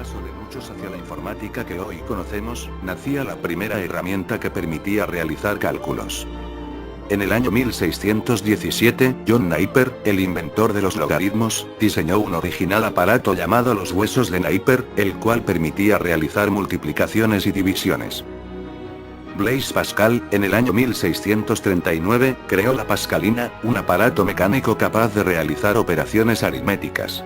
paso de muchos hacia la informática que hoy conocemos, nacía la primera herramienta que permitía realizar cálculos. En el año 1617, John Napier, el inventor de los logaritmos, diseñó un original aparato llamado los huesos de Napier, el cual permitía realizar multiplicaciones y divisiones. Blaise Pascal, en el año 1639, creó la pascalina, un aparato mecánico capaz de realizar operaciones aritméticas.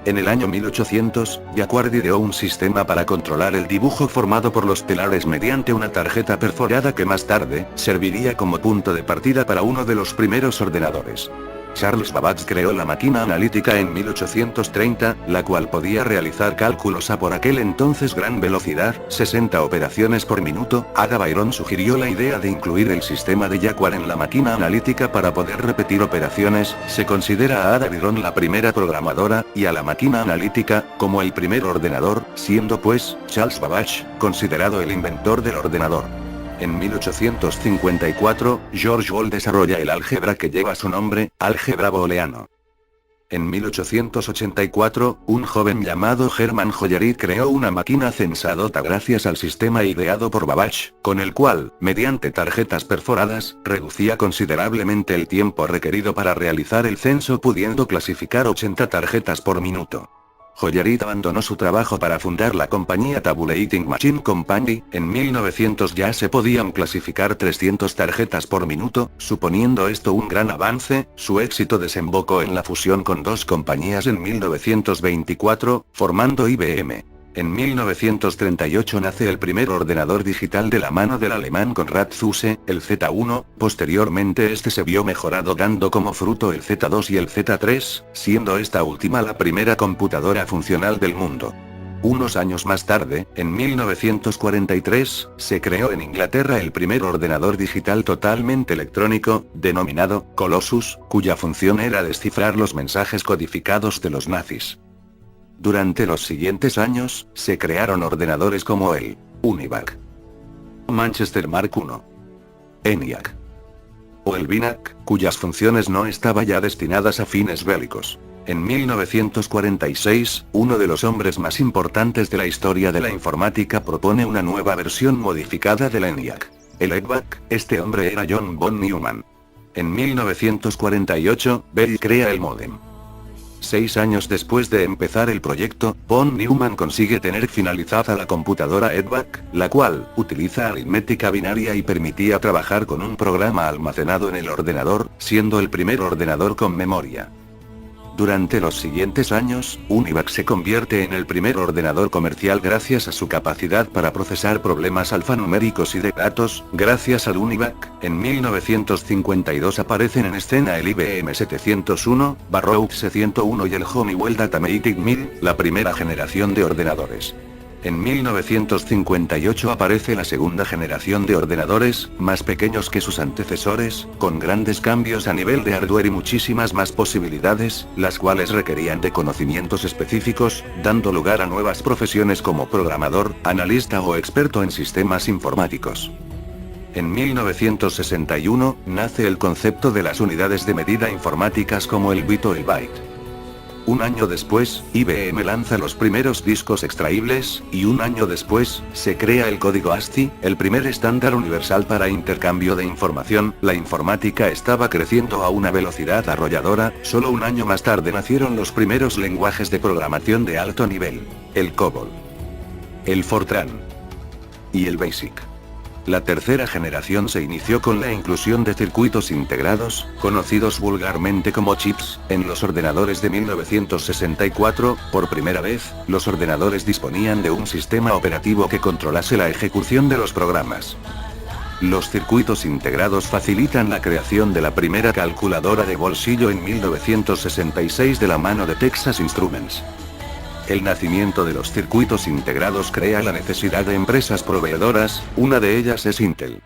En el año 1800, Jacquard ideó un sistema para controlar el dibujo formado por los telares mediante una tarjeta perforada que más tarde, serviría como punto de partida para uno de los primeros ordenadores. Charles Babbage creó la máquina analítica en 1830, la cual podía realizar cálculos a por aquel entonces gran velocidad, 60 operaciones por minuto. Ada Byron sugirió la idea de incluir el sistema de Jacquard en la máquina analítica para poder repetir operaciones. Se considera a Ada Byron la primera programadora, y a la máquina analítica, como el primer ordenador, siendo pues, Charles Babbage, considerado el inventor del ordenador. En 1854, George Boole desarrolla el álgebra que lleva su nombre, álgebra booleano. En 1884, un joven llamado Hermann Hollerith creó una máquina censadota gracias al sistema ideado por Babbage, con el cual, mediante tarjetas perforadas, reducía considerablemente el tiempo requerido para realizar el censo, pudiendo clasificar 80 tarjetas por minuto. Hollerith abandonó su trabajo para fundar la compañía Tabulating Machine Company. En 1900 ya se podían clasificar 300 tarjetas por minuto, suponiendo esto un gran avance. Su éxito desembocó en la fusión con dos compañías en 1924, formando IBM. En 1938 nace el primer ordenador digital de la mano del alemán Konrad Zuse, el Z1, posteriormente este se vio mejorado dando como fruto el Z2 y el Z3, siendo esta última la primera computadora funcional del mundo. Unos años más tarde, en 1943, se creó en Inglaterra el primer ordenador digital totalmente electrónico, denominado Colossus, cuya función era descifrar los mensajes codificados de los nazis. Durante los siguientes años, se crearon ordenadores como el UNIVAC, Manchester Mark I, ENIAC o el BINAC, cuyas funciones no estaban ya destinadas a fines bélicos. En 1946, uno de los hombres más importantes de la historia de la informática propone una nueva versión modificada del ENIAC, el EDVAC. Este hombre era John von Neumann. En 1948, Bell crea el módem. 6 años después de empezar el proyecto, von Neumann consigue tener finalizada la computadora EDVAC, la cual utiliza aritmética binaria y permitía trabajar con un programa almacenado en el ordenador, siendo el primer ordenador con memoria. Durante los siguientes años, UNIVAC se convierte en el primer ordenador comercial gracias a su capacidad para procesar problemas alfanuméricos y de datos. Gracias al UNIVAC, en 1952 aparecen en escena el IBM 701, Barrow 101 y el Honeywell Datamatic 1000, la primera generación de ordenadores. En 1958 aparece la segunda generación de ordenadores, más pequeños que sus antecesores, con grandes cambios a nivel de hardware y muchísimas más posibilidades, las cuales requerían de conocimientos específicos, dando lugar a nuevas profesiones como programador, analista o experto en sistemas informáticos. En 1961, nace el concepto de las unidades de medida informáticas como el bit o el byte. Un año después, IBM lanza los primeros discos extraíbles, y un año después, se crea el código ASCII, el primer estándar universal para intercambio de información. La informática estaba creciendo a una velocidad arrolladora. Solo un año más tarde nacieron los primeros lenguajes de programación de alto nivel, el COBOL, el Fortran y el BASIC. La tercera generación se inició con la inclusión de circuitos integrados, conocidos vulgarmente como chips, en los ordenadores de 1964. Por primera vez, los ordenadores disponían de un sistema operativo que controlase la ejecución de los programas. Los circuitos integrados facilitan la creación de la primera calculadora de bolsillo en 1966 de la mano de Texas Instruments. El nacimiento de los circuitos integrados crea la necesidad de empresas proveedoras, una de ellas es Intel.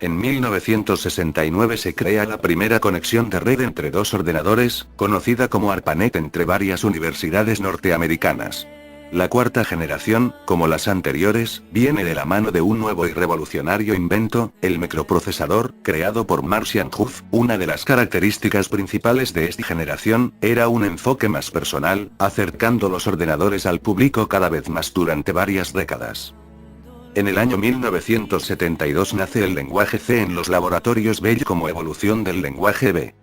En 1969 se crea la primera conexión de red entre dos ordenadores, conocida como ARPANET entre varias universidades norteamericanas. La cuarta generación, como las anteriores, viene de la mano de un nuevo y revolucionario invento, el microprocesador, creado por Martian Huff. Una de las características principales de esta generación, era un enfoque más personal, acercando los ordenadores al público cada vez más durante varias décadas. En el año 1972 nace el lenguaje C en los laboratorios Bell como evolución del lenguaje B.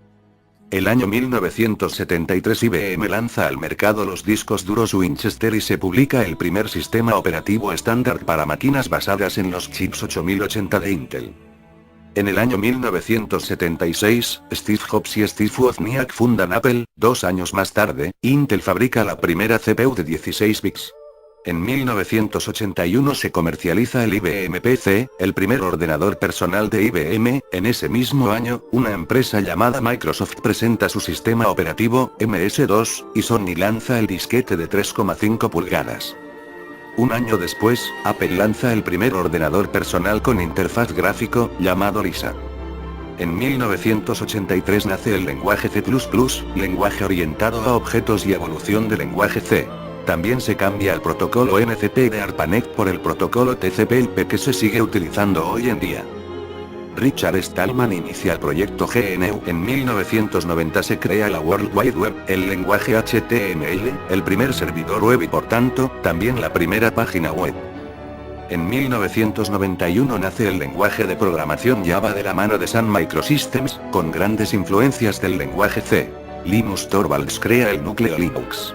El año 1973 IBM lanza al mercado los discos duros Winchester y se publica el primer sistema operativo estándar para máquinas basadas en los chips 8080 de Intel. En el año 1976, Steve Jobs y Steve Wozniak fundan Apple. 2 años más tarde, Intel fabrica la primera CPU de 16 bits. En 1981 se comercializa el IBM PC, el primer ordenador personal de IBM. En ese mismo año, una empresa llamada Microsoft presenta su sistema operativo, MS-2, y Sony lanza el disquete de 3,5 pulgadas. Un año después, Apple lanza el primer ordenador personal con interfaz gráfico, llamado Lisa. En 1983 nace el lenguaje C++, lenguaje orientado a objetos y evolución del lenguaje C. También se cambia el protocolo NCP de ARPANET por el protocolo TCP/IP que se sigue utilizando hoy en día. Richard Stallman inicia el proyecto GNU. En 1990 se crea la World Wide Web, el lenguaje HTML, el primer servidor web y por tanto, también la primera página web. En 1991 nace el lenguaje de programación Java de la mano de Sun Microsystems, con grandes influencias del lenguaje C. Linus Torvalds crea el núcleo Linux.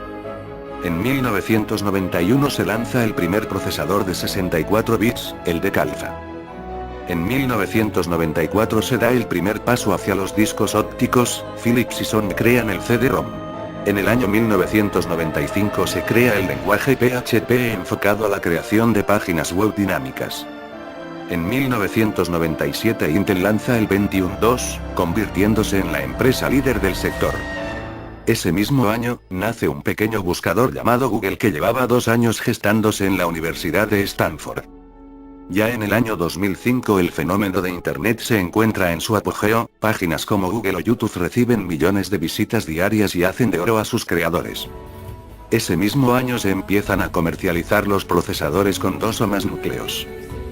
En 1991 se lanza el primer procesador de 64 bits, el Decalza. En 1994 se da el primer paso hacia los discos ópticos. Philips y Sony crean el CD-ROM. En el año 1995 se crea el lenguaje PHP enfocado a la creación de páginas web dinámicas. En 1997 Intel lanza el Pentium II, convirtiéndose en la empresa líder del sector. Ese mismo año, nace un pequeño buscador llamado Google que llevaba 2 años gestándose en la Universidad de Stanford. Ya en el año 2005 el fenómeno de Internet se encuentra en su apogeo. Páginas como Google o YouTube reciben millones de visitas diarias y hacen de oro a sus creadores. Ese mismo año se empiezan a comercializar los procesadores con 2 o más núcleos.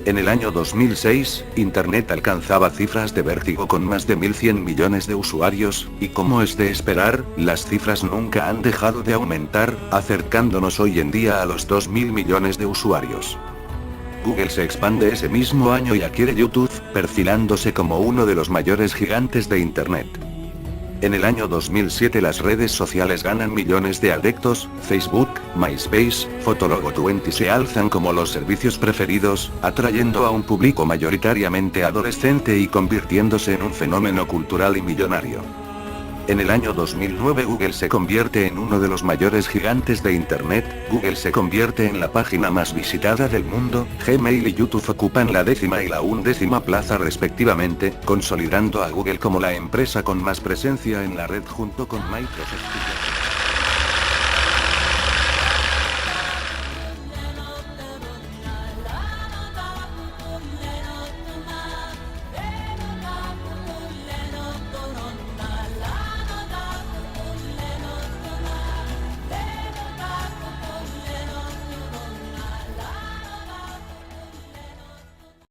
En el año 2006, Internet alcanzaba cifras de vértigo con más de 1.100 millones de usuarios, y como es de esperar, las cifras nunca han dejado de aumentar, acercándonos hoy en día a los 2.000 millones de usuarios. Google se expande ese mismo año y adquiere YouTube, perfilándose como uno de los mayores gigantes de Internet. En el año 2007 las redes sociales ganan millones de adeptos. Facebook, MySpace, Fotolog20 se alzan como los servicios preferidos, atrayendo a un público mayoritariamente adolescente y convirtiéndose en un fenómeno cultural y millonario. En el año 2009 Google se convierte en uno de los mayores gigantes de Internet. Google se convierte en la página más visitada del mundo. Gmail y YouTube ocupan la 10ª y la 11ª plaza respectivamente, consolidando a Google como la empresa con más presencia en la red junto con Microsoft.